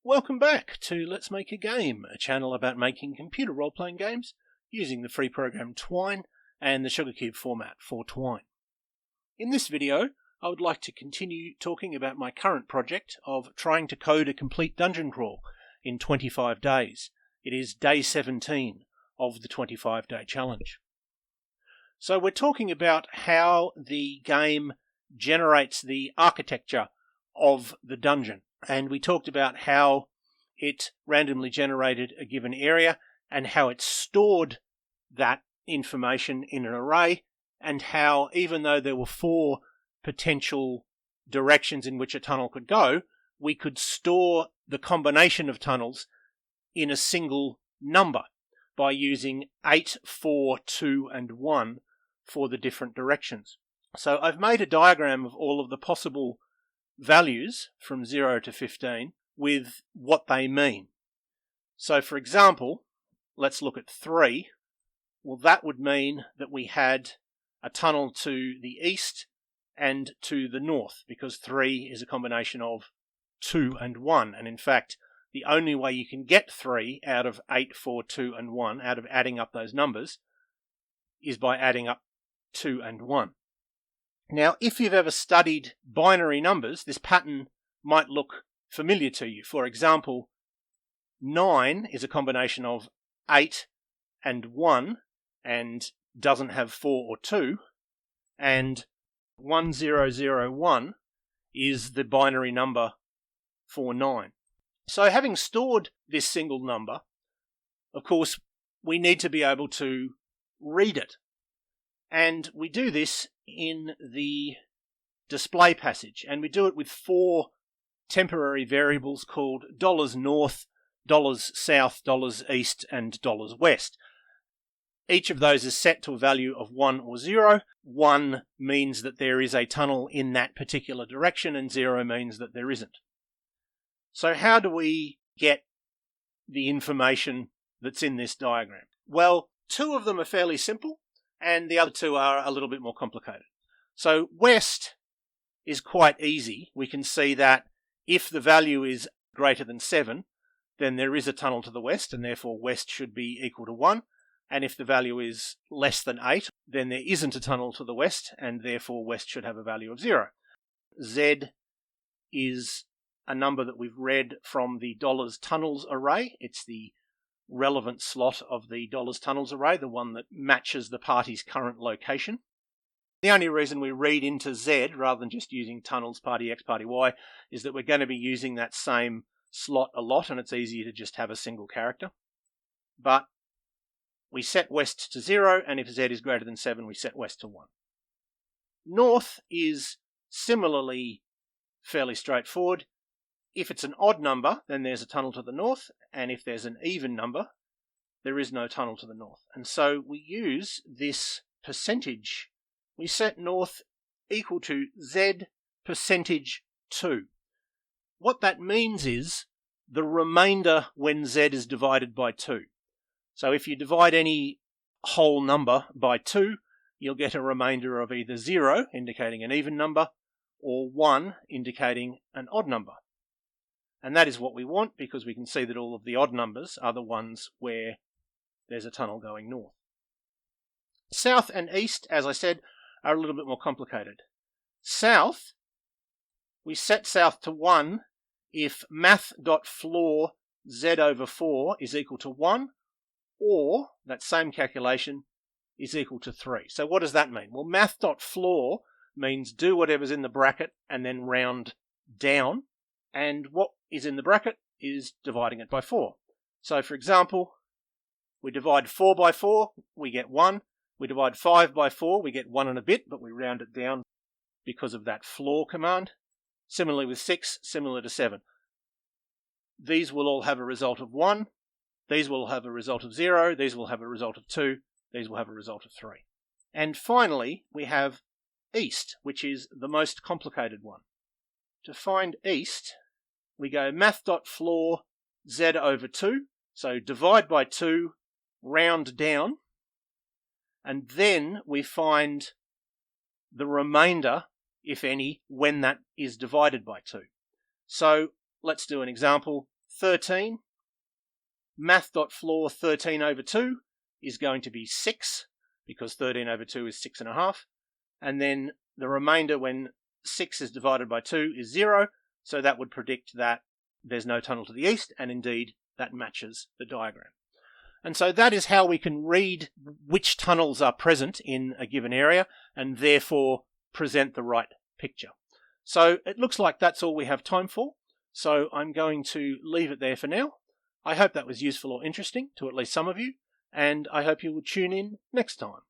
Welcome back to Let's Make a Game, a channel about making computer role-playing games using the free program Twine and the Sugarcube format for Twine. In this video, I would like to continue talking about my current project of trying to code a complete dungeon crawl in 25 days. It is day 17 of the 25-day challenge. So we're talking about how the game generates the architecture of the dungeon. And we talked about how it randomly generated a given area and how it stored that information in an array, and how even though there were 4 potential directions in which a tunnel could go, we could store the combination of tunnels in a single number by using 8, 4, 2, and 1 for the different directions. So I've made a diagram of all of the possible values from 0 to 15 with what they mean. So for example, let's look at 3. Well, that would mean that we had a tunnel to the east and to the north, because 3 is a combination of 2 and 1. And in fact, the only way you can get 3 out of 8, 4, 2, and 1, out of adding up those numbers, is by adding up 2 and 1. Now, if you've ever studied binary numbers, this pattern might look familiar to you. For example, 9 is a combination of 8 and 1 and doesn't have 4 or 2, and 1001 is the binary number for 9. So having stored this single number, of course, we need to be able to read it. And we do this in the display passage, and we do it with 4 temporary variables called $north, $south, $east, and $west. Each of those is set to a value of 1 or 0. 1 means that there is a tunnel in that particular direction, and 0 means that there isn't. So how do we get the information that's in this diagram? Well, 2 of them are fairly simple, and the other 2 are a little bit more complicated. So west is quite easy. We can see that if the value is greater than 7, then there is a tunnel to the west, and therefore west should be equal to 1. And if the value is less than 8, then there isn't a tunnel to the west, and therefore west should have a value of 0. Z is a number that we've read from the $tunnels array. It's the relevant slot of the $tunnels array, the one that matches the party's current location. The only reason we read into Z rather than just using tunnels party X, party Y, is that we're going to be using that same slot a lot, and it's easier to just have a single character. But we set west to 0, and if Z is greater than 7, we set west to 1. North is similarly fairly straightforward. If it's an odd number, then there's a tunnel to the north, and if there's an even number, there is no tunnel to the north. And so we use this percentage. We set north equal to Z percentage 2. What that means is the remainder when Z is divided by 2. So if you divide any whole number by 2, you'll get a remainder of either 0, indicating an even number, or 1, indicating an odd number. And that is what we want, because we can see that all of the odd numbers are the ones where there's a tunnel going north. South and east, as I said, are a little bit more complicated. South, we set south to 1 if math.floor z over 4 is equal to 1, or that same calculation is equal to 3. So what does that mean? Well, math.floor means do whatever's in the bracket and then round down. And what is in the bracket is dividing it by 4. So for example, we divide 4 by 4, we get 1. We divide 5 by 4, we get 1 and a bit, but we round it down because of that floor command. Similarly with 6, similar to 7. These will all have a result of 1. These will have a result of 0. These will have a result of 2. These will have a result of 3. And finally, we have east, which is the most complicated one. To find east, we go math.floor z over 2, so divide by 2, round down, and then we find the remainder, if any, when that is divided by 2. So let's do an example. 13. Math.floor 13 over 2 is going to be 6, because 13 over 2 is 6.5. And then the remainder when 6 is divided by 2 is 0, so that would predict that there's no tunnel to the east, and indeed that matches the diagram. And so that is how we can read which tunnels are present in a given area and therefore present the right picture. So it looks like that's all we have time for. So I'm going to leave it there for now. I hope that was useful or interesting to at least some of you, and I hope you will tune in next time.